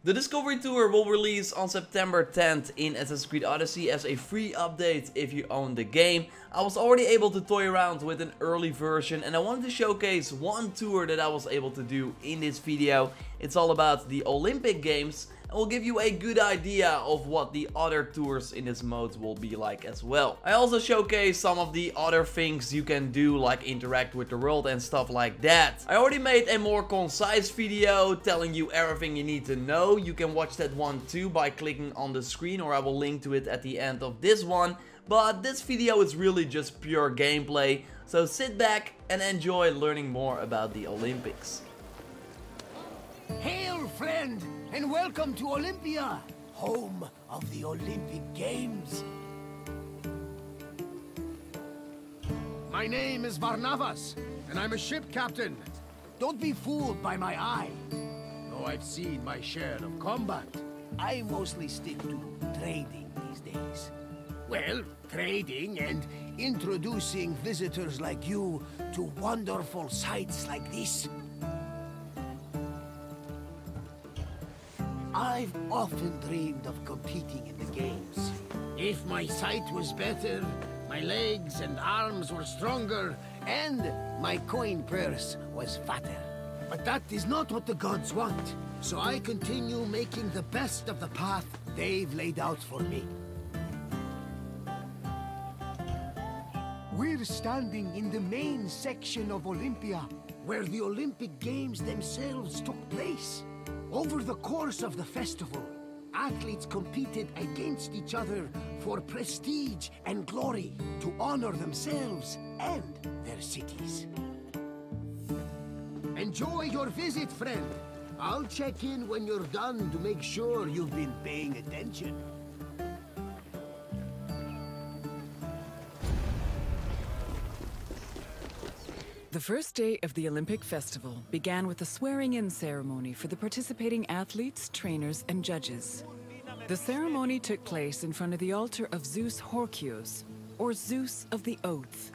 The Discovery Tour will release on September 10th in Assassin's Creed Odyssey as a free update if you own the game. I was already able to toy around with an early version and I wanted to showcase one tour that I was able to do in this video. It's all about the Olympic Games and will give you a good idea of what the other tours in this mode will be like as well. I also showcase some of the other things you can do, like interact with the world and stuff like that. I already made a more concise video telling you everything you need to know. You can watch that one too by clicking on the screen, or I will link to it at the end of this one. But this video is really just pure gameplay, so sit back and enjoy learning more about the Olympics. Hail, friend, and welcome to Olympia, home of the Olympic Games. My name is Varnavas, and I'm a ship captain. Don't be fooled by my eye. Though I've seen my share of combat, I mostly stick to trading these days. Well, trading and introducing visitors like you to wonderful sights like this. I've often dreamed of competing in the games. If my sight was better, my legs and arms were stronger, and my coin purse was fatter. But that is not what the gods want, so I continue making the best of the path they've laid out for me. We're standing in the main section of Olympia, where the Olympic Games themselves took place. Over the course of the festival, athletes competed against each other for prestige and glory to honor themselves and their cities. Enjoy your visit, friend. I'll check in when you're done to make sure you've been paying attention. The first day of the Olympic Festival began with a swearing-in ceremony for the participating athletes, trainers, and judges. The ceremony took place in front of the altar of Zeus Horkios, or Zeus of the Oath.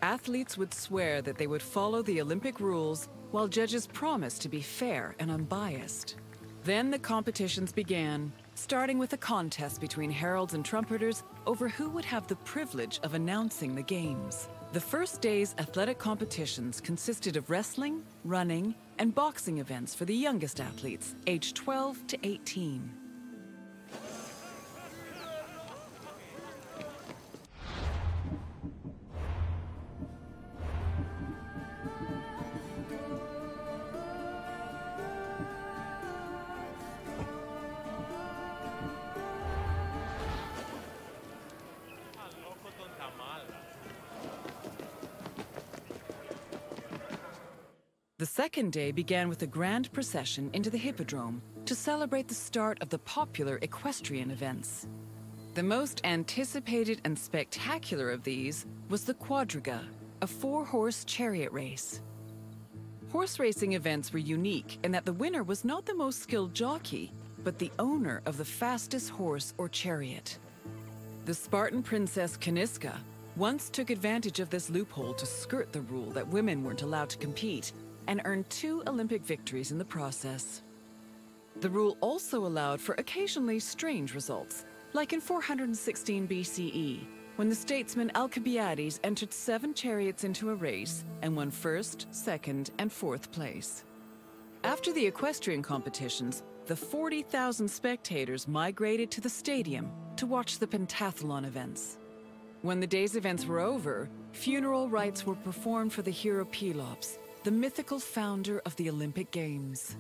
Athletes would swear that they would follow the Olympic rules, while judges promised to be fair and unbiased. Then the competitions began, starting with a contest between heralds and trumpeters over who would have the privilege of announcing the games. The first day's athletic competitions consisted of wrestling, running, and boxing events for the youngest athletes, aged 12 to 18. The second day began with a grand procession into the Hippodrome to celebrate the start of the popular equestrian events. The most anticipated and spectacular of these was the Quadriga, a four-horse chariot race. Horse racing events were unique in that the winner was not the most skilled jockey, but the owner of the fastest horse or chariot. The Spartan princess Kaniska once took advantage of this loophole to skirt the rule that women weren't allowed to compete, and earned 2 Olympic victories in the process. The rule also allowed for occasionally strange results, like in 416 BCE, when the statesman Alcibiades entered 7 chariots into a race and won 1st, 2nd, and 4th place. After the equestrian competitions, the 40,000 spectators migrated to the stadium to watch the Pentathlon events. When the day's events were over, funeral rites were performed for the hero Pelops, the mythical founder of the Olympic Games.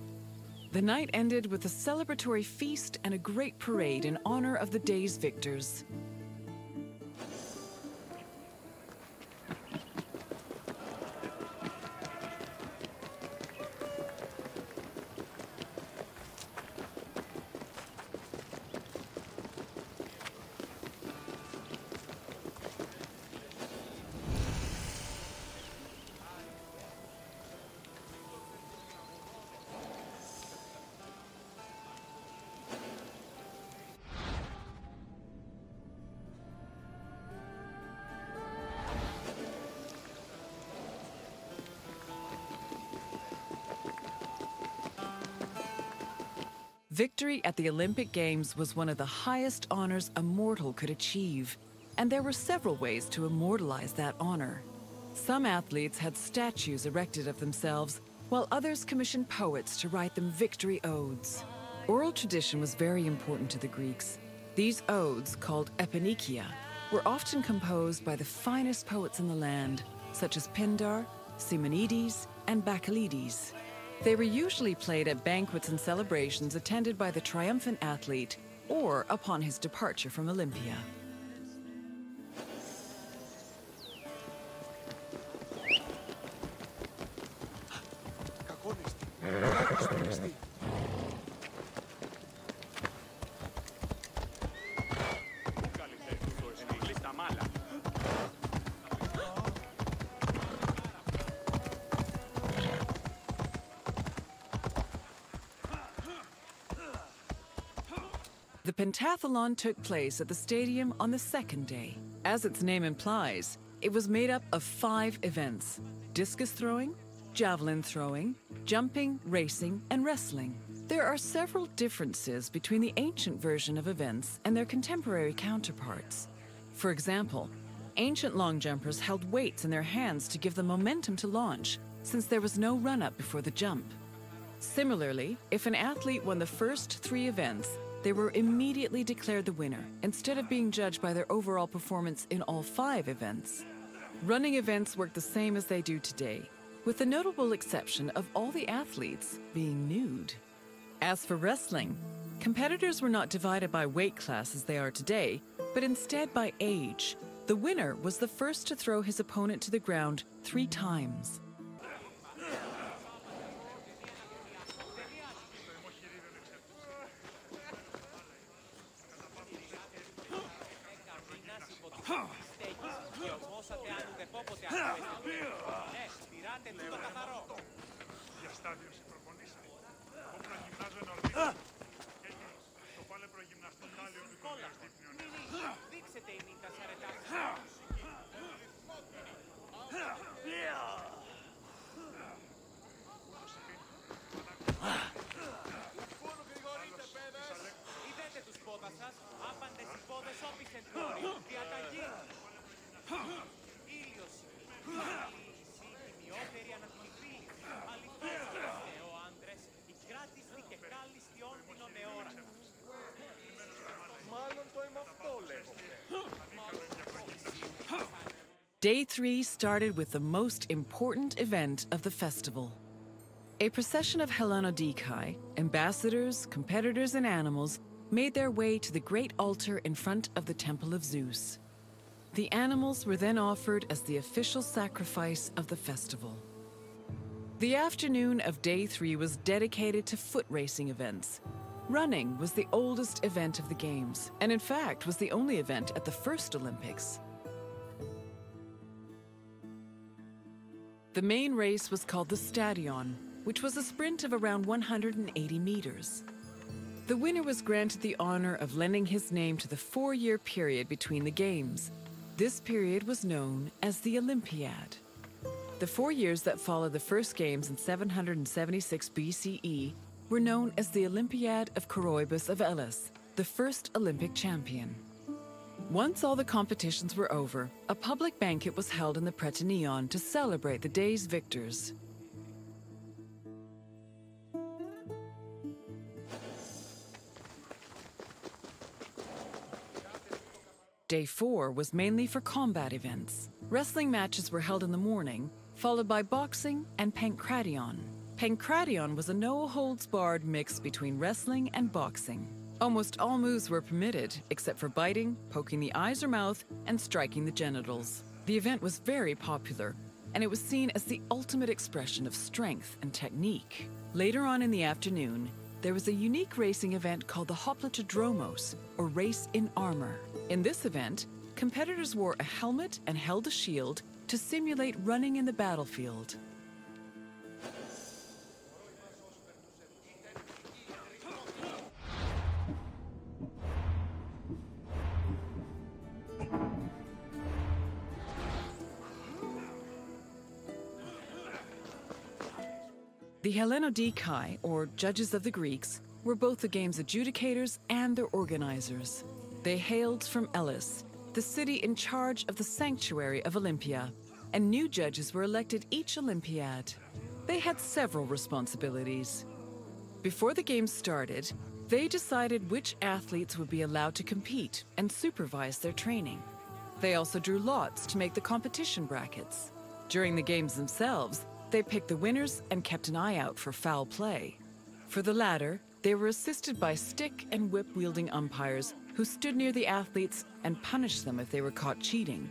The night ended with a celebratory feast and a great parade in honor of the day's victors. Victory at the Olympic Games was one of the highest honors a mortal could achieve, and there were several ways to immortalize that honor. Some athletes had statues erected of themselves, while others commissioned poets to write them victory odes. Oral tradition was very important to the Greeks. These odes, called epinikia, were often composed by the finest poets in the land, such as Pindar, Simonides, and Bacchylides. They were usually played at banquets and celebrations attended by the triumphant athlete or upon his departure from Olympia. The Pentathlon took place at the stadium on the second day. As its name implies, it was made up of 5 events: discus throwing, javelin throwing, jumping, racing, and wrestling. There are several differences between the ancient version of events and their contemporary counterparts. For example, ancient long jumpers held weights in their hands to give them momentum to launch, since there was no run-up before the jump. Similarly, if an athlete won the first 3 events, they were immediately declared the winner, instead of being judged by their overall performance in all 5 events. Running events work the same as they do today, with the notable exception of all the athletes being nude. As for wrestling, competitors were not divided by weight class as they are today, but instead by age. The winner was the first to throw his opponent to the ground 3 times. Day 3 started with the most important event of the festival. A procession of Hellanodikai, ambassadors, competitors, and animals made their way to the great altar in front of the Temple of Zeus. The animals were then offered as the official sacrifice of the festival. The afternoon of Day 3 was dedicated to foot racing events. Running was the oldest event of the Games, and in fact was the only event at the first Olympics. The main race was called the Stadion, which was a sprint of around 180 meters. The winner was granted the honor of lending his name to the 4-year period between the Games. This period was known as the Olympiad. The 4 years that followed the first Games in 776 BCE were known as the Olympiad of Coroebus of Elis, the first Olympic champion. Once all the competitions were over, a public banquet was held in the Preta Neon to celebrate the day's victors. Day 4 was mainly for combat events. Wrestling matches were held in the morning, followed by boxing and pankration. Pankration was a no-holds-barred mix between wrestling and boxing. Almost all moves were permitted, except for biting, poking the eyes or mouth, and striking the genitals. The event was very popular, and it was seen as the ultimate expression of strength and technique. Later on in the afternoon, there was a unique racing event called the Hoplitodromos, or race in armor. In this event, competitors wore a helmet and held a shield to simulate running in the battlefield. The Hellanodikai, or judges of the Greeks, were both the game's adjudicators and their organizers. They hailed from Elis, the city in charge of the sanctuary of Olympia, and new judges were elected each Olympiad. They had several responsibilities. Before the game started, they decided which athletes would be allowed to compete and supervise their training. They also drew lots to make the competition brackets. During the games themselves, they picked the winners and kept an eye out for foul play. For the latter, they were assisted by stick and whip-wielding umpires who stood near the athletes and punished them if they were caught cheating.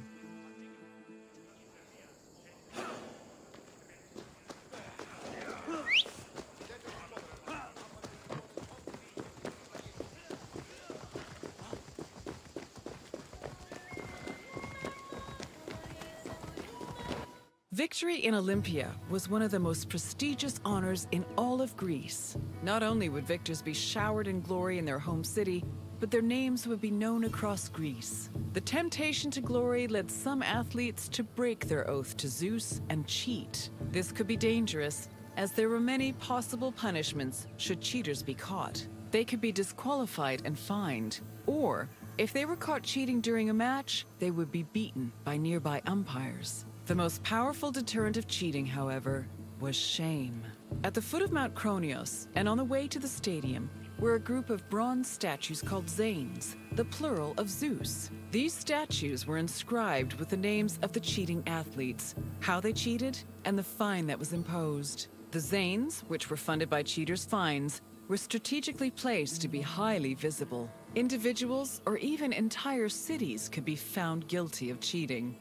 Victory in Olympia was one of the most prestigious honors in all of Greece. Not only would victors be showered in glory in their home city, but their names would be known across Greece. The temptation to glory led some athletes to break their oath to Zeus and cheat. This could be dangerous, as there were many possible punishments should cheaters be caught. They could be disqualified and fined, or if they were caught cheating during a match, they would be beaten by nearby umpires. The most powerful deterrent of cheating, however, was shame. At the foot of Mount Kronios, and on the way to the stadium, were a group of bronze statues called Zanes, the plural of Zeus. These statues were inscribed with the names of the cheating athletes, how they cheated, and the fine that was imposed. The Zanes, which were funded by cheaters' fines, were strategically placed to be highly visible. Individuals or even entire cities could be found guilty of cheating.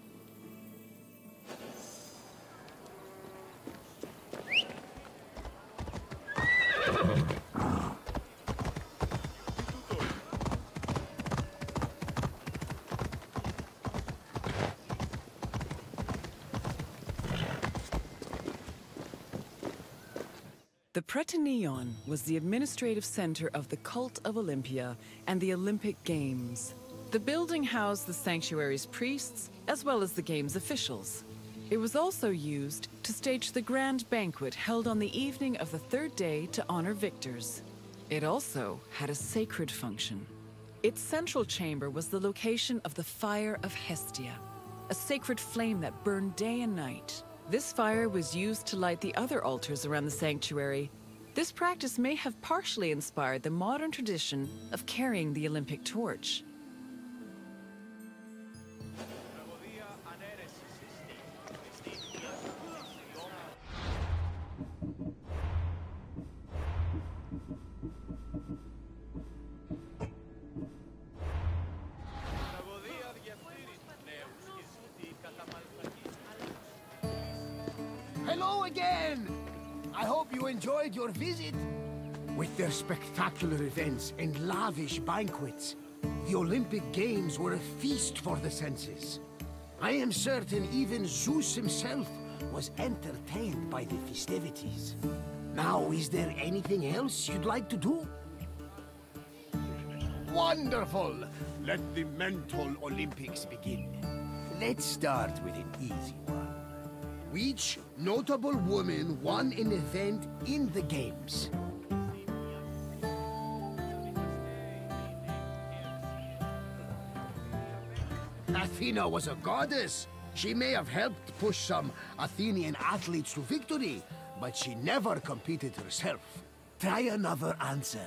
The Preta Neon was the administrative center of the cult of Olympia and the Olympic Games. The building housed the sanctuary's priests as well as the game's officials. It was also used to stage the grand banquet held on the evening of the third day to honor victors. It also had a sacred function. Its central chamber was the location of the Fire of Hestia, a sacred flame that burned day and night. This fire was used to light the other altars around the sanctuary. This practice may have partially inspired the modern tradition of carrying the Olympic torch. Hello again! I hope you enjoyed your visit. With their spectacular events and lavish banquets, the Olympic Games were a feast for the senses. I am certain even Zeus himself was entertained by the festivities. Now, is there anything else you'd like to do? Wonderful! Let the mental Olympics begin. Let's start with an easy one. Which notable woman won an event in the Games? Athena was a goddess. She may have helped push some Athenian athletes to victory, but she never competed herself. Try another answer.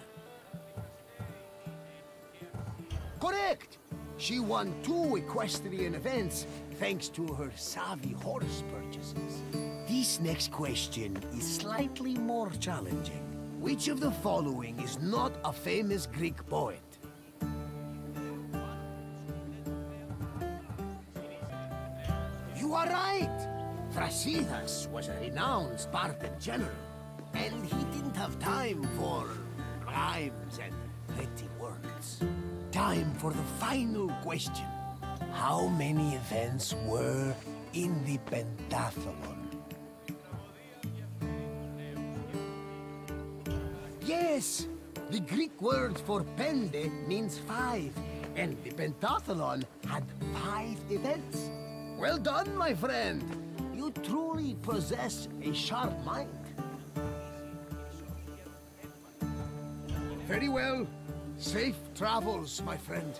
Correct! She won 2 equestrian events thanks to her savvy horse purchases. This next question is slightly more challenging. Which of the following is not a famous Greek poet? You are right! Thrasydus was a renowned Spartan general, and he didn't have time for rhymes and pretty words. Time for the final question. How many events were in the Pentathlon? Yes! The Greek word for pende means 5, and the Pentathlon had 5 events. Well done, my friend! You truly possess a sharp mind. Very well. Safe travels, my friend.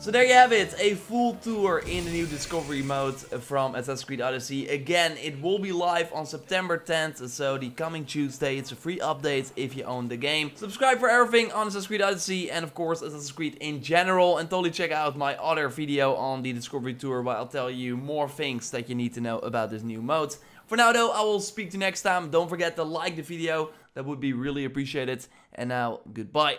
So there you have it, a full tour in the new Discovery mode from Assassin's Creed Odyssey. Again, it will be live on September 10th, so the coming Tuesday. It's a free update if you own the game. Subscribe for everything on Assassin's Creed Odyssey and of course Assassin's Creed in general. And totally check out my other video on the Discovery tour where I'll tell you more things that you need to know about this new mode. For now though, I will speak to you next time. Don't forget to like the video, that would be really appreciated. And now, goodbye.